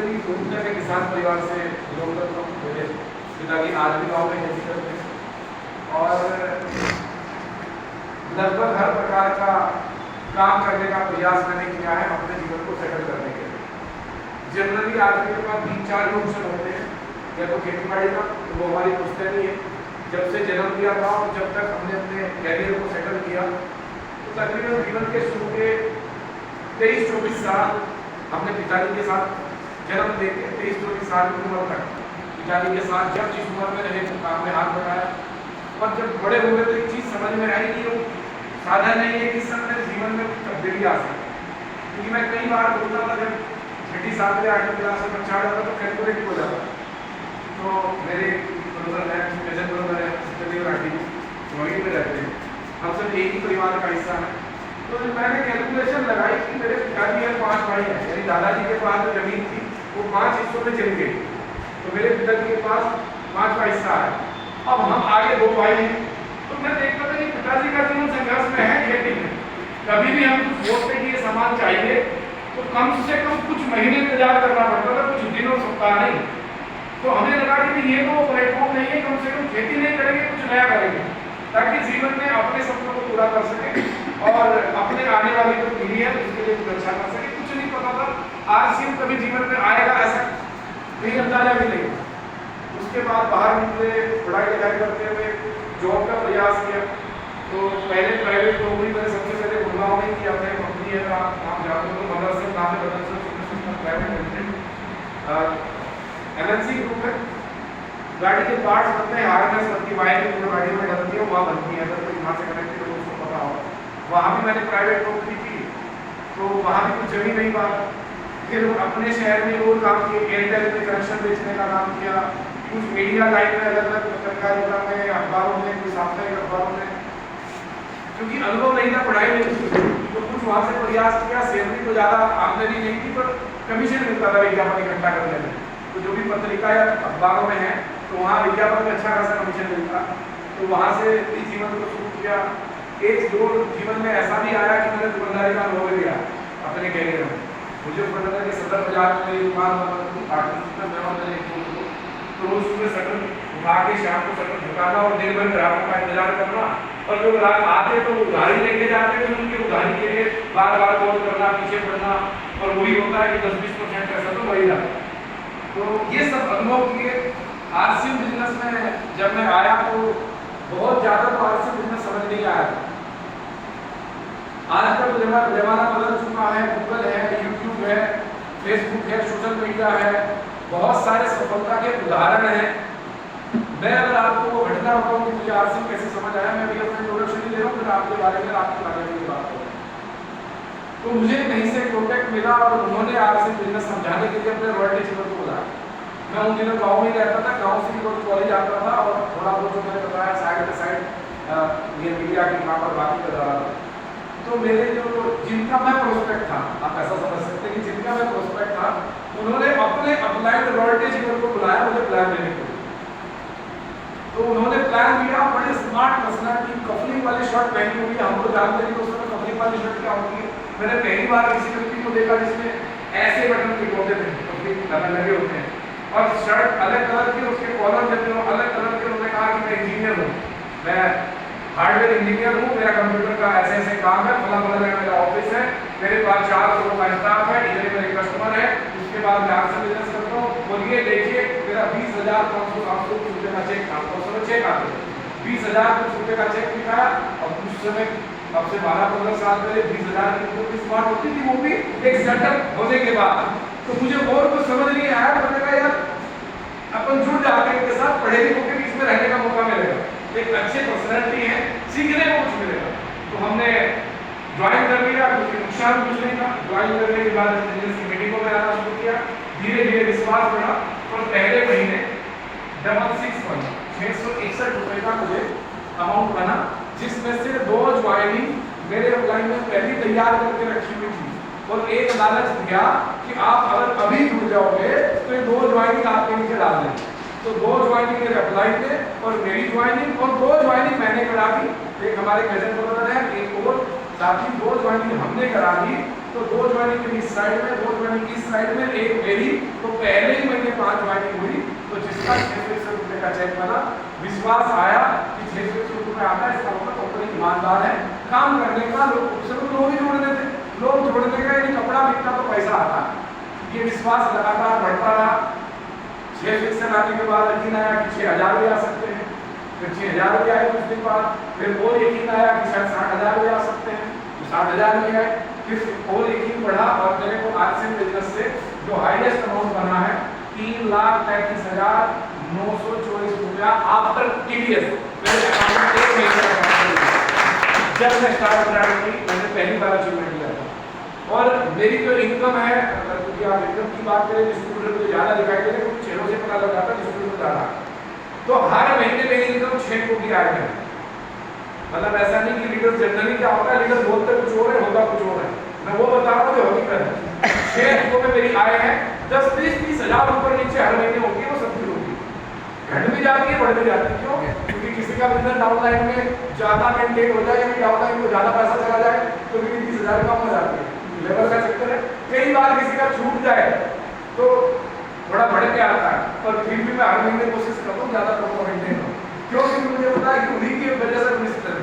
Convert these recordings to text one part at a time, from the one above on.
Basically घूमने में किसान परिवार से बिलोंग करता हूँ। मेरे पिताजी आज भी गाँव में खेती करते हैं और लगभग हर प्रकार का काम करने का प्रयास मैंने किया है अपने जीवन को सेटल करने के लिए। जनरली आदमी के पास 3-4 ऑप्शन होते हैं, या तो खेती बाड़ी का, तो वो हमारी पुश्तैनी है। जब से जन्म लिया था और जब तक हमने अपने कैरियर को सेटल किया, तो तकरीबन जीवन के शुरू के 23-24 साल हमने पिताजी के साथ जन्म लेके 23-24 साल की उम्र तक पिताजी के साथ जब जिस उम्र में रहे तो काम में हाथ बढ़ाया। और जब बड़े हुए तो एक चीज़ समझ में आई कि वो साधन नहीं है कि सब मेरे जीवन में कुछ तब्दीली आ सकती। क्योंकि मैं कई बार बोलता था, जब 6ठी 7वीं 8वीं क्लास में बच्चा आ जाता तो कैलकुलेट हो जाता। तो मेरे ब्रदर है, कजन ब्रदर है, सिस्टर राठी वहीं में रहते हैं, हम सब एक ही परिवार का हिस्सा है। तो मैंने कैलकुलेशन लगाई कि मेरे पिताजी है 5 भाई हैं, यानी दादाजी के पास जो जमीन थी वो 5 हिस्सों में चली गई, तो मेरे पिताजी के पास 5वां हिस्सा है। अब हम आगे 2 भाई हैं, तो मैं देखता था कि पिताजी का जीवन संघर्ष में है खेती में। कभी भी हम सोचते कि ये सामान चाहिए तो कम से कम कुछ महीने इंतजार करना पड़ता था, कुछ दिन और सप्ताह नहीं। तो हमें लगा कि ये तो प्लेटफॉर्म नहीं है, कम से कम खेती नहीं करेंगे, कुछ नया करेंगे ताकि जीवन में अपने सपनों को पूरा कर सके और अपने आने वाली जो पीढ़ी है उसके लिए कुछ अच्छा कर सके। कुछ नहीं पता था आज सिर्फ कभी जीवन में आएगा, ऐसा कहीं अंदाजा भी नहीं। उसके बाद बाहर निकले, पढ़ाई लिखाई करते हुए जॉब का प्रयास किया। तो पहले प्राइवेट नौकरी मैंने सबसे पहले गुड़गांव में की, अपने कंपनी है नाम जानते हो, मदरसन नाम है, Motherson private limited MNC group है। गाड़ी के पार्ट्स बनते हैं, हार्नेस बनती है, वायरिंग पूरी गाड़ी में डलती है, वहाँ बनती है। अगर कोई वहाँ से कनेक्टेड हो उसको पता हो। वहाँ भी मैंने प्राइवेट नौकरी की, तो वहाँ भी कुछ जमी नहीं बात। फिर अपने शहर में और काम किए, एयरटेल में कनेक्शन बेचने का काम किया, कुछ मीडिया लाइन में अलग अलग पत्रकारिता में, अखबारों में, कुछ साप्ताहिक अखबारों में। क्योंकि अनुभव नहीं था, पढ़ाई नहीं थी, तो कुछ वहाँ से प्रयास किया। सैलरी तो ज़्यादा आमदनी नहीं थी, पर कमीशन मिलता था विज्ञापन इकट्ठा करने में। तो जो भी पत्रिका या अखबारों में है तो वहाँ विज्ञापन में अच्छा खासा कमीशन मिलता, तो वहाँ से भी जीवन को शुरू किया। एक दो जीवन में ऐसा भी आया कि मैंने दुकानदारी का अनुभव लिया अपने कैरियर में। मुझे पता था कि सदर बाजार में दुकान तो रोज सुबह शटर उठा के शाम को शटर झुकाना और दिन भर ग्राहकों का इंतजार करना, और जो ग्राहक आते तो उधारी लेके जाते तो उनकी उधारी के लिए बार बार कॉल करना, पीछे पड़ना, और वही होता है कि 10-20% पैसा तो वही जाता। तो ये सब अनुभव किए। आरसी बिजनेस में जब मैं आया तो बहुत ज़्यादा तो आरसी बिजनेस समझ नहीं आया था। आज का तो जमाना बदल चुका है, गूगल है, यूट्यूब है, फेसबुक है, सोशल मीडिया है, बहुत सारे सफलता के उदाहरण हैं। मैं अगर आपको वो घटना बताऊँ कि मुझे आरसी कैसे समझ आया, मैं भी अपना इंट्रोडक्शन ही दे रहा हूँ, फिर आपके बारे में आपके बारे में बात करूँ। तो मुझे कहीं से कॉन्टैक्ट मिला और उन्होंने आरसी बिजनेस समझाने के लिए अपने रॉयल्टी जीवन को बुलाया। मैं उन दिनों गाँव में रहता था, गाँव से भी रोज कॉलेज आता था और थोड़ा बहुत जो मैंने बताया साइड बाई साइड ये मीडिया के काम पर बात कर रहा था। तो मेरे जो जिनका मैं प्रोस्पेक्ट था, आप ऐसा समझ सकते हैं कि जिनका मैं प्रोस्पेक्ट था, उन्होंने अपने अपलाइड रॉयल्टी जीवन को बुलाया मुझे प्लान देने के लिए। तो उन्होंने प्लान दिया, बड़े स्मार्ट पर्सनालिटी, कपलिंग वाली शर्ट पहनी हुई, हम लोग जानते नहीं तो उसमें कपलिंग वाली शर्ट क्या होती है। मैंने पहली बार किसी व्यक्ति को देखा जिसमें ऐसे बटन फिट होते थे, कपलिंग लगे होते हैं, और शर्ट अलग कलर की, उसके कॉलर जब अलग कलर के। उन्होंने कहा कि मैं इंजीनियर हूँ, मैं हार्डवेयर इंजीनियर हूँ, मेरा कंप्यूटर का ऐसे ऐसे काम है, फला फला जगह मेरा ऑफिस है, मेरे पास 4 लोगों का स्टाफ है, इधर मेरे कस्टमर है, उसके बाद मैं आपसे बिजनेस करता हूँ। बोलिए देखिए मेरा 20,500 रुपये का चेक था, उस समय चेक आते 20,000 रुपये का चेक लिखा। और उस समय अब से 12-15 साल पहले 20,000 की तो स्मार्ट होती थी, वो भी एक सेटअप होने के बाद। तो मुझे और कुछ समझ नहीं आया, मैंने कहा यार अपन जुड़ जाते हैं इनके साथ, पढ़े लिखों के बीच में रहने का मौका मिलेगा, एक अच्छे पर्सनैलिटी है, सीखने को कुछ मिलेगा। तो हमने ज्वाइन कर लिया, क्योंकि नुकसान कुछ नहीं था। ज्वाइन करने के बाद बिजनेस की मीटिंगों में आना शुरू किया, धीरे धीरे विश्वास बढ़ा, और पहले महीने 661 रुपये का मुझे अमाउंट बना, जिसमें से 2 ज्वाइनिंग मेरे अपलाइन में पहले तैयार करके रखी हुई थी, और एक लालच दिया कि आप अगर अभी जुड़ जाओगे तो ये 2 ज्वाइनिंग आपके नीचे डाल दें। तो 2 ज्वाइनिंग मेरे अपलाइन में और मेरी ज्वाइनिंग, और 2 ज्वाइनिंग मैंने करा दी। एक हमारे कजन ब्रदर है, एक और साथी, 2 ज्वाइनिंग हमने करा दी। तो 2 ज्वाइनिंग मेरी इस साइड में, 2 ज्वाइनिंग इस साइड में, एक मेरी, तो पहले ही महीने 5 ज्वाइनिंग हुई, तो जिसका 661 रुपये का चेक बना, विश्वास आया कि 661 रुपये आता है, इसका मतलब कंपनी ईमानदार है, काम करने का लोग ही जोड़ने थे, लोग जोड़ने का, यानी कपड़ा बिकता तो पैसा आता है। ये विश्वास लगातार बढ़ता रहा। 661 आने के बाद यकीन आया कि 6000 भी आ सकते हैं, फिर 6000 भी आए कुछ दिन बाद, फिर और यकीन आया कि शायद 60,000 भी आ सकते हैं, तो 60,000 भी आए, फिर और यकीन बढ़ा और मेरे को आज से बिजनेस से जो हाईएस्ट अमाउंट बना है 3,33,924 रुपया आफ्टर टीडीएस मेरे अकाउंट में 1 महीने का। जब मैं स्टार्ट कराने की मैंने पहली बार अचीवमेंट किया था। और मेरी जो इनकम है, अगर क्योंकि आप इनकम की बात करें डिस्ट्रीब्यूटर को ज़्यादा दिखाई दे रहे हैं, चेहरों से पता लग जाता है डिस्ट्रीब्यूटर ज़्यादा, तो हर महीने मेरी इनकम 6 कोटी आ रही है। मतलब ऐसा नहीं कि लीडर जनरली क्या होता है, लीडर बोलते कुछ और है, होता कुछ और है, मैं वो बता रहा हूँ जो हकीकत है। 6 में मेरी आय है, 10-20-30 हज़ार ऊपर नीचे हर महीने होगी, वो सबकी होगी, घट भी जाती है बढ़ भी जाती है। क्यों? क्योंकि किसी का बिजनेस डाउनलाइन में ज़्यादा मेंटेन हो जाए, या डाउनलाइन में ज़्यादा पैसा चला जाए तो भी 30,000 कम हो जाती है, लेवल का चक्कर है। कई बार किसी का छूट जाए तो थोड़ा बढ़ के आता है, पर फिर भी मैं हर महीने कोशिश करता हूँ ज़्यादा कम मेंटेन हो, क्योंकि मुझे पता है कि उन्हीं की वजह से मिस कर।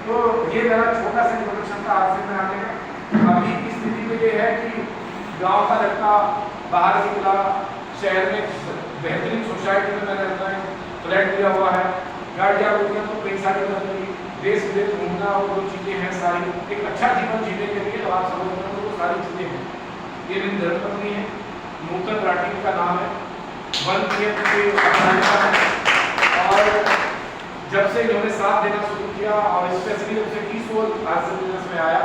तो ये मेरा छोटा सा इंट्रोडक्शन था आज से मैं आने का। अभी की स्थिति में ये है कि गांव का लड़का बाहर निकला, शहर में बेहतरीन सोसाइटी में मैंने अपना फ्लैट लिया हुआ है, गाड़ियाँ होती तो कई सारी बदली, देश विदेश घूमना और जो चीज़ें हैं सारी, एक अच्छा जीवन जीने के लिए तो आप समझ रहे हो वो सारी चीज़ें हैं। ये मेरी धर्मपत्नी है, नूतन राठी का नाम है, 1 PM के और जब से इन्होंने साथ देना शुरू किया और स्पेशली जब से 20 साल आज से बिजनेस में आया,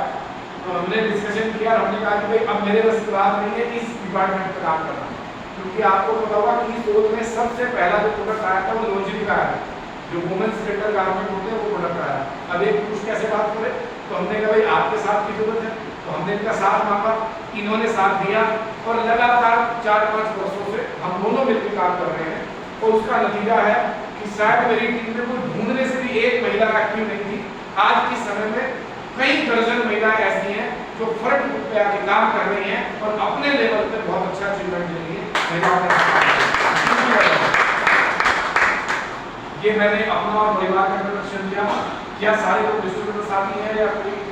तो हमने डिस्कशन किया और हमने कहा कि भाई अब मेरे बस की बात नहीं है इस डिपार्टमेंट पर काम करना, क्योंकि आपको पता होगा कि सोच में सबसे पहला जो प्रोडक्ट आया था वो लॉन्जरी का है, जो वुमेन्स सेक्टर गारमेंट होते हैं वो प्रोडक्ट आया। अब एक पुरुष कैसे बात करे, तो हमने कहा भाई आपके साथ की जरूरत है, तो हमने इनका साथ मांगा, इन्होंने साथ दिया और लगातार 4-5 वर्षों से हम दोनों मिलकर काम कर रहे हैं। और उसका नतीजा है कि शायद मेरी टीम में कोई ढूंढने से भी एक महिला एक्टिव नहीं थी। आज के समय में कई दर्जन महिलाएं ऐसी हैं जो फ्रंट पे आके काम कर रही हैं और अपने लेवल पे बहुत अच्छा अचीवमेंट दे रही है। ये मैंने अपना और परिवार का इंट्रोडक्शन दिया। क्या सारे लोग डिस्ट्रीब्यूटर साथी हैं या कोई